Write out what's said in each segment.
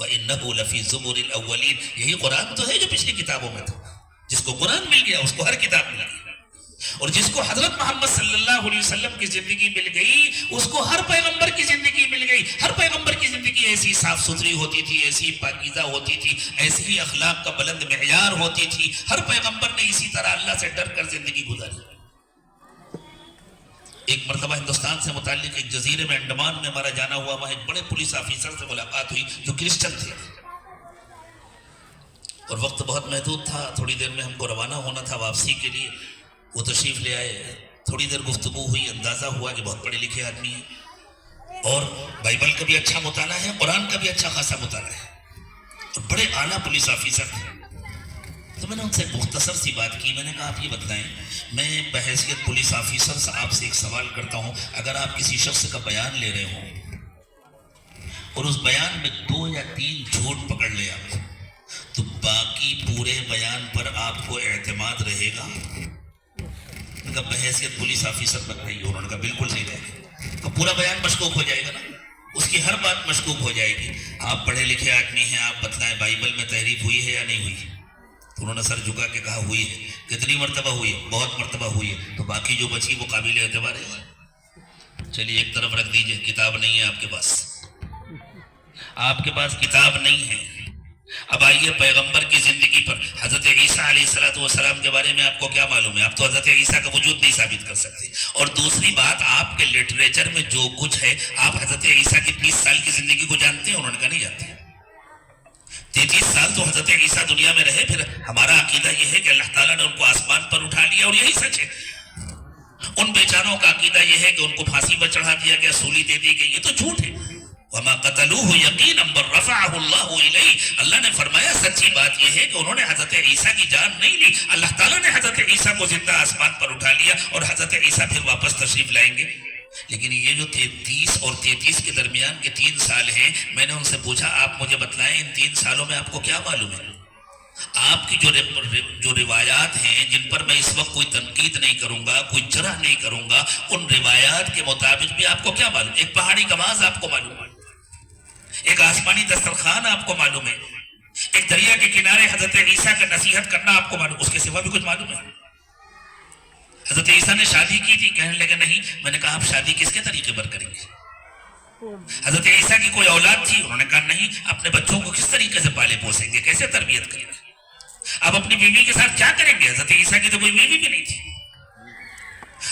وَإِنَّهُ لَفِي زُبُرِ الْأَوَّلِينَ. یہی قرآن تو ہے جو پچھلی کتابوں میں تھا. جس کو قرآن مل گیا اس کو ہر کتاب مل گئی, اور جس کو حضرت محمد صلی اللہ علیہ وسلم کی زندگی مل گئی اس کو ہر پیغمبر کی زندگی مل گئی. ہر پیغمبر کی زندگی ایسی صاف ستھری ہوتی تھی, ایسی پاکیزہ ہوتی تھی, ایسی ہی اخلاق کا بلند معیار ہوتی تھی. ہر پیغمبر نے اسی طرح اللہ سے ڈر کر زندگی گزاری. ایک مرتبہ ہندوستان سے متعلق ایک جزیرے میں انڈمان میں ہمارا جانا ہوا. وہاں ایک بڑے پولیس آفیسر سے ملاقات ہوئی جو کرسچن تھے, اور وقت بہت محدود تھا. تھوڑی دیر میں ہم کو روانہ ہونا تھا واپسی کے لیے. وہ تشریف لے آئے. تھوڑی دیر گفتگو ہوئی, اندازہ ہوا کہ بہت پڑھے لکھے آدمی ہیں اور بائبل کا بھی اچھا مطالعہ ہے, قرآن کا بھی اچھا خاصا مطالعہ ہے, اور بڑے اعلیٰ پولیس آفیسر تھے. تو میں نے ان سے مختصر سی بات کی. میں نے کہا آپ یہ بتلائیں, میں بحیثیت پولیس آفیسر سے آپ سے ایک سوال کرتا ہوں. اگر آپ کسی شخص کا بیان لے رہے ہوں اور اس بیان میں 2 یا 3 جھوٹ پکڑ لے آپ, تو باقی پورے بیان پر آپ کو اعتماد رہے گا؟ ان کا بحیثیت پولیس آفیسر بتائیے. انہوں نے کہا بالکل نہیں رہے گا. تو پورا بیان مشکوک ہو جائے گا نا, اس کی ہر بات مشکوک ہو جائے گی. آپ پڑھے لکھے آدمی ہیں, آپ بتلائیں بائبل میں تحریف ہوئی ہے یا نہیں ہوئی؟ تو انہوں نے سر جھکا کے کہا ہوئی ہے. کتنی مرتبہ ہوئی ہے؟ بہت مرتبہ ہوئی ہے. تو باقی جو بچی وہ قابل اعتبار ہے. چلیے ایک طرف رکھ دیجئے, کتاب نہیں ہے آپ کے پاس, آپ کے پاس کتاب نہیں ہے. اب آئیے پیغمبر کی زندگی پر. حضرت عیسیٰ علیہ السلام کے بارے میں آپ کو کیا معلوم ہے؟ آپ تو حضرت عیسیٰ کا وجود نہیں ثابت کر سکتے. اور دوسری بات, آپ کے لٹریچر میں جو کچھ ہے, آپ حضرت عیسیٰ کی 30 سال کی زندگی کو جانتے ہیں؟ انہوں نے کہا نہیں جانتے. 33 سال تو حضرت عیسیٰ دنیا میں رہے. پھر ہمارا عقیدہ یہ ہے کہ اللہ تعالیٰ نے ان کو آسمان پر اٹھا لیا, اور یہی سچ ہے. ان بیچاروں کا عقیدہ یہ ہے کہ ان کو پھانسی پر چڑھا دیا گیا, سولی دے دی گئی. یہ تو جھوٹ ہے. وَمَا قَتَلُوهُ يَقِينًا بَلْ رَفَعَهُ اللَّهُ إِلَيْهِ. اللہ نے فرمایا سچی بات یہ ہے کہ انہوں نے حضرت عیسیٰ کی جان نہیں لی, اللہ تعالیٰ نے حضرت عیسیٰ کو زندہ آسمان پر اٹھا لیا, اور حضرت عیسیٰ پھر واپس تشریف لائیں گے. لیکن یہ جو 33 اور 33 کے درمیان کے 3 سال ہیں, میں نے ان سے پوچھا آپ مجھے بتلائیں ان 3 سالوں میں آپ کو کیا معلوم ہے؟ آپ کی جو روایات ہیں جن پر میں اس وقت کوئی تنقید نہیں کروں گا, کوئی جرح نہیں کروں گا, ان روایات کے مطابق بھی آپ کو کیا معلوم؟ ایک پہاڑی نماز آپ کو معلوم ہے, ایک آسمانی دسترخوان آپ کو معلوم ہے, ایک دریا کے کنارے حضرت عیسیٰ کا نصیحت کرنا آپ کو معلوم. اس کے سوا بھی کچھ معلوم ہے؟ حضرت عیسیٰ نے شادی کی تھی, کہنے لگے نہیں. میں نے کہا آپ شادی کس کے طریقے پر کریں گے؟ حضرت عیسیٰ کی کوئی اولاد تھی؟ انہوں نے کہا نہیں. اپنے بچوں کو کس طریقے سے پالے پوسیں گے, کیسے تربیت کریں گے؟ اب اپنی بیوی کے ساتھ کیا کریں گے؟ حضرت عیسیٰ کی تو کوئی بیوی بھی نہیں تھی.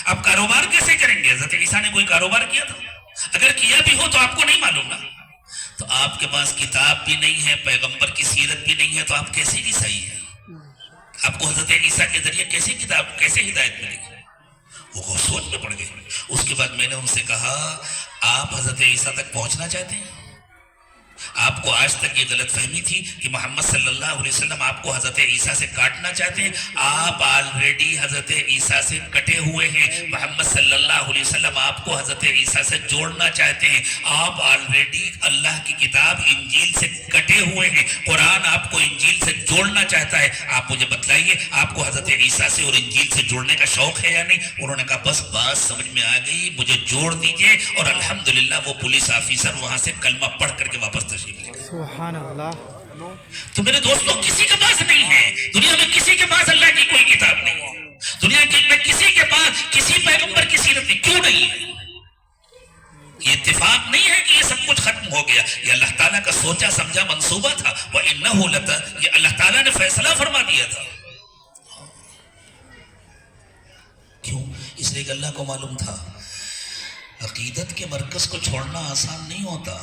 اب کاروبار کیسے کریں گے؟ حضرت عیسیٰ نے کوئی کاروبار کیا تھا؟ اگر کیا بھی ہو تو آپ کو نہیں معلوم نا. تو آپ کے پاس کتاب بھی نہیں ہے, پیغمبر کی سیرت بھی نہیں ہے, تو آپ کیسے عیسائی ہیں؟ آپ کو حضرت عیسیٰ کے ذریعے کیسے کتاب, کیسے ہدایت ملے گی؟ وہ سوچ میں پڑ گئے. اس کے بعد میں نے ان سے کہا آپ حضرت عیسیٰ تک پہنچنا چاہتے ہیں؟ آپ کو آج تک یہ غلط فہمی تھی کہ محمد صلی اللہ علیہ وسلم آپ کو حضرت عیسیٰ سے کاٹنا چاہتے ہیں. آپ آلریڈی حضرت عیسیٰ سے کٹے ہوئے ہیں. محمد صلی اللہ علیہ وسلم آپ کو حضرت عیسیٰ سے جوڑنا چاہتے ہیں. آپ آلریڈی اللہ کی کتاب انجیل سے کٹے ہوئے ہیں. قرآن آپ کو انجیل سے جوڑنا چاہتا ہے. آپ مجھے بتلائیے آپ کو حضرت عیسیٰ سے اور انجیل سے جوڑنے کا شوق ہے یا نہیں؟ انہوں نے کہا بس بات سمجھ میں آ گئی, مجھے جوڑ دیجئے. اور الحمدللہ وہ پولیس آفیسر وہاں سے کلمہ پڑھ کر کے واپس سبحان اللہ. تو میرے دوستوں کسی کے پاس نہیں ہے دنیا میں, کسی کے پاس اللہ کی کوئی کتاب نہیں ہے دنیا میں, کسی کے پاس کسی پیغمبر کی سیرت نہیں. کیوں نہیں ہے؟ یہ اتفاق نہیں ہے کہ یہ سب کچھ ختم ہو گیا. یہ اللہ تعالیٰ کا سوچا سمجھا منصوبہ تھا. وَإِنَّهُ لَتَ, یہ اللہ تعالیٰ نے فیصلہ فرما دیا تھا. کیوں؟ اس لیے کہ اللہ کو معلوم تھا عقیدت کے مرکز کو چھوڑنا آسان نہیں ہوتا.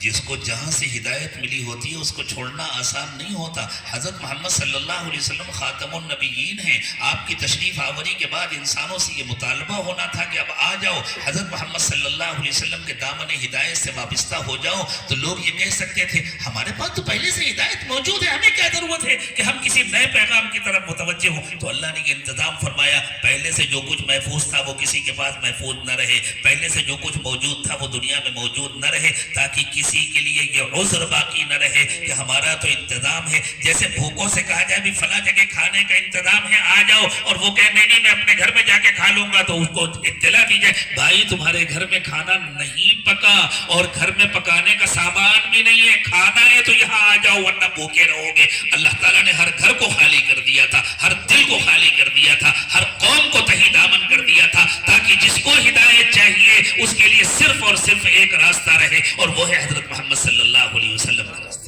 جس کو جہاں سے ہدایت ملی ہوتی ہے اس کو چھوڑنا آسان نہیں ہوتا. حضرت محمد صلی اللہ علیہ وسلم خاتم النبیین ہیں. آپ کی تشریف آوری کے بعد انسانوں سے یہ مطالبہ ہونا تھا کہ اب آ جاؤ, حضرت محمد صلی اللہ علیہ وسلم کے دامن ہدایت سے وابستہ ہو جاؤ. تو لوگ یہ کہہ سکتے تھے ہمارے پاس تو پہلے سے ہدایت موجود ہے, ہمیں کیا ضرورت ہے کہ ہم کسی نئے پیغام کی طرف متوجہ ہوں. تو اللہ نے یہ انتظام فرمایا, پہلے سے جو کچھ محفوظ تھا وہ کسی کے پاس محفوظ نہ رہے, پہلے سے جو کچھ موجود تھا وہ دنیا میں موجود نہ رہے, تاکہ کسی کے لیے یہ عذر باقی نہ رہے کہ ہمارا تو انتظام ہے. جیسے بھوکوں سے کہا جائے بھی فلاں جگہ کھانے کا انتظام ہے آ جاؤ, اور وہ کہے نہیں میں اپنے گھر میں جا کے کھا لوں گا, تو اس کو اطلاع دی جائے بھائی تمہارے گھر میں کھانا نہیں پکا اور گھر میں پکانے کا سامان بھی نہیں ہے, کھانا ہے تو یہاں آ جاؤ ورنہ بھوکے رہو گے. اللہ تعالیٰ نے ہر گھر کو خالی کر دیا تھا, ہر دل کو خالی کر دیا تھا, ہر قوم کو تہی دامن کر دیا تھا, تاکہ جس کو ہدایت چاہیے اس کے لیے صرف اور صرف ایک راستہ رہے, اور وہ ہے حضرت محمد صلی اللہ علیہ وسلم کا راستہ.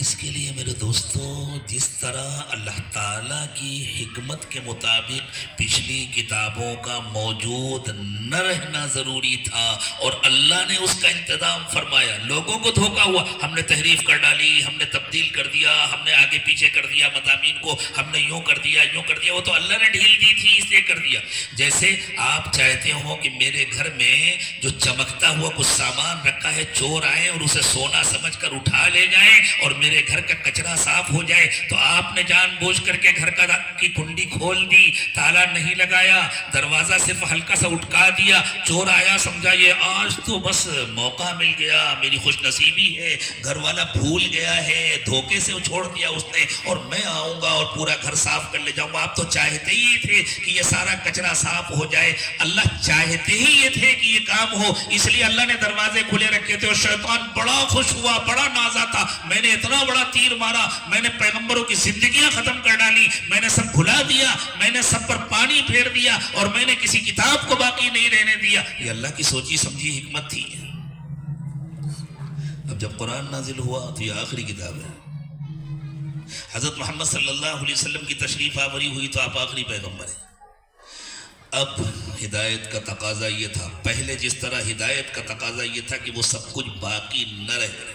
اس کے لیے میرے دوستو جس طرح اللہ تعالیٰ کی حکمت کے مطابق پچھلی کتابوں کا موجود نہ رہنا ضروری تھا اور اللہ نے اس کا انتظام فرمایا, لوگوں کو دھوکا ہوا, ہم نے تحریف کر ڈالی, ہم نے تبدیل کر دیا, ہم نے آگے پیچھے کر دیا مضامین کو, ہم نے یوں کر دیا یوں کر دیا, وہ تو اللہ نے ڈھیل دی تھی اس لیے کر دیا. جیسے آپ چاہتے ہو کہ میرے گھر میں جو چمکتا ہوا کچھ سامان رکھا ہے چور آئیں اور اسے سونا سمجھ کر اٹھا لے جائیں اور میرے گھر کا کچرا صاف ہو جائے, تو آپ نے جان بوجھ کر کے گھر کی کنڈی کھول دی, تالا نہیں لگایا, دروازہ صرف ہلکا سا اٹکا دیا, چور آیا سمجھا یہ آج تو بس موقع مل گیا, میری خوش نصیبی ہے, گھر والا بھول گیا ہے, دھوکے سے چھوڑ دیا اس نے, اور میں آؤں گا اور پورا گھر صاف کر لے جاؤں گا. آپ تو چاہتے ہی تھے کہ یہ سارا کچرا صاف ہو جائے, اللہ چاہتے ہی یہ تھے کہ یہ کام ہو, اس لیے اللہ نے دروازے کھلے رکھے تھے, اور شیطان بڑا خوش ہوا, بڑا نازا تھا, میں نے اتنا بڑا تیر مارا, میں نے پیغمبروں کی زندگیاں ختم کر ڈالی, میں نے سب بھلا دیا, میں نے سب پر پانی پھیر دیا, اور میں نے کسی کتاب کو باقی نہیں رہنے دیا. یہ اللہ کی سوچی سمجھی حکمت تھی. اب جب قرآن نازل ہوا تو یہ آخری کتاب ہے. حضرت محمد صلی اللہ علیہ وسلم کی تشریف آوری ہوئی تو آپ آخری پیغمبر ہیں. اب ہدایت کا تقاضا یہ تھا, پہلے جس طرح ہدایت کا تقاضا یہ تھا کہ وہ سب کچھ باقی نہ رہے.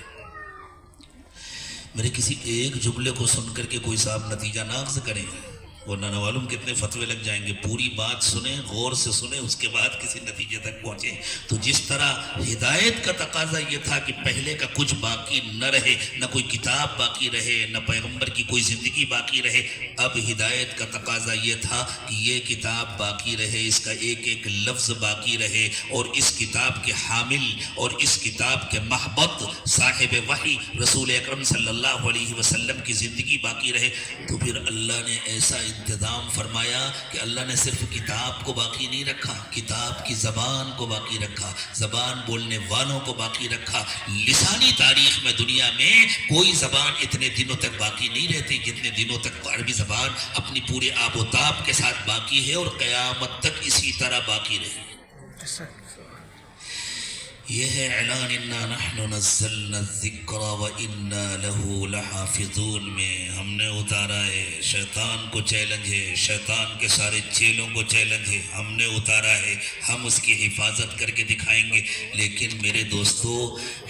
میرے کسی ایک جملے کو سن کر کے کوئی صاحب نتیجہ نہ اخذ کریں, ورنہ نہ معلوم کتنے فتوے لگ جائیں گے. پوری بات سنیں, غور سے سنیں, اس کے بعد کسی نتیجے تک پہنچیں. تو جس طرح ہدایت کا تقاضا یہ تھا کہ پہلے کا کچھ باقی نہ رہے, نہ کوئی کتاب باقی رہے, نہ پیغمبر کی کوئی زندگی باقی رہے, اب ہدایت کا تقاضا یہ تھا کہ یہ کتاب باقی رہے, اس کا ایک ایک لفظ باقی رہے, اور اس کتاب کے حامل اور اس کتاب کے محبت صاحب وحی رسول اکرم صلی اللہ علیہ وسلم کی زندگی باقی رہے. تو پھر اللہ نے ایسا انتظام فرمایا کہ اللہ نے صرف کتاب کو باقی نہیں رکھا, کتاب کی زبان کو باقی رکھا, زبان بولنے والوں کو باقی رکھا. لسانی تاریخ میں دنیا میں کوئی زبان اتنے دنوں تک باقی نہیں رہتی جتنے دنوں تک عربی زبان اپنی پورے آب و تاب کے ساتھ باقی ہے, اور قیامت تک اسی طرح باقی رہے. یہ ہے اعلان انا نحن نزلنا الذکر وانا له لحافظون میں ہم نے اتارا ہے. شیطان کو چیلنج ہے, شیطان کے سارے چیلوں کو چیلنج ہے, ہم نے اتارا ہے, ہم اس کی حفاظت کر کے دکھائیں گے. لیکن میرے دوستو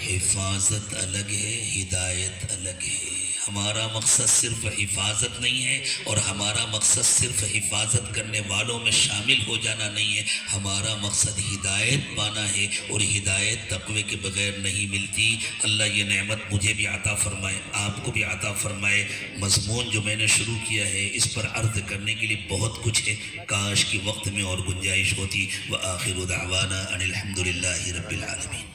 حفاظت الگ ہے, ہدایت الگ ہے. ہمارا مقصد صرف حفاظت نہیں ہے, اور ہمارا مقصد صرف حفاظت کرنے والوں میں شامل ہو جانا نہیں ہے. ہمارا مقصد ہدایت پانا ہے, اور ہدایت تقوی کے بغیر نہیں ملتی. اللہ یہ نعمت مجھے بھی عطا فرمائے, آپ کو بھی عطا فرمائے. مضمون جو میں نے شروع کیا ہے اس پر عرض کرنے کے لیے بہت کچھ ہے, کاش کہ وقت میں اور گنجائش ہوتی. وآخر دعوانا ان الحمد للہ رب العالمین.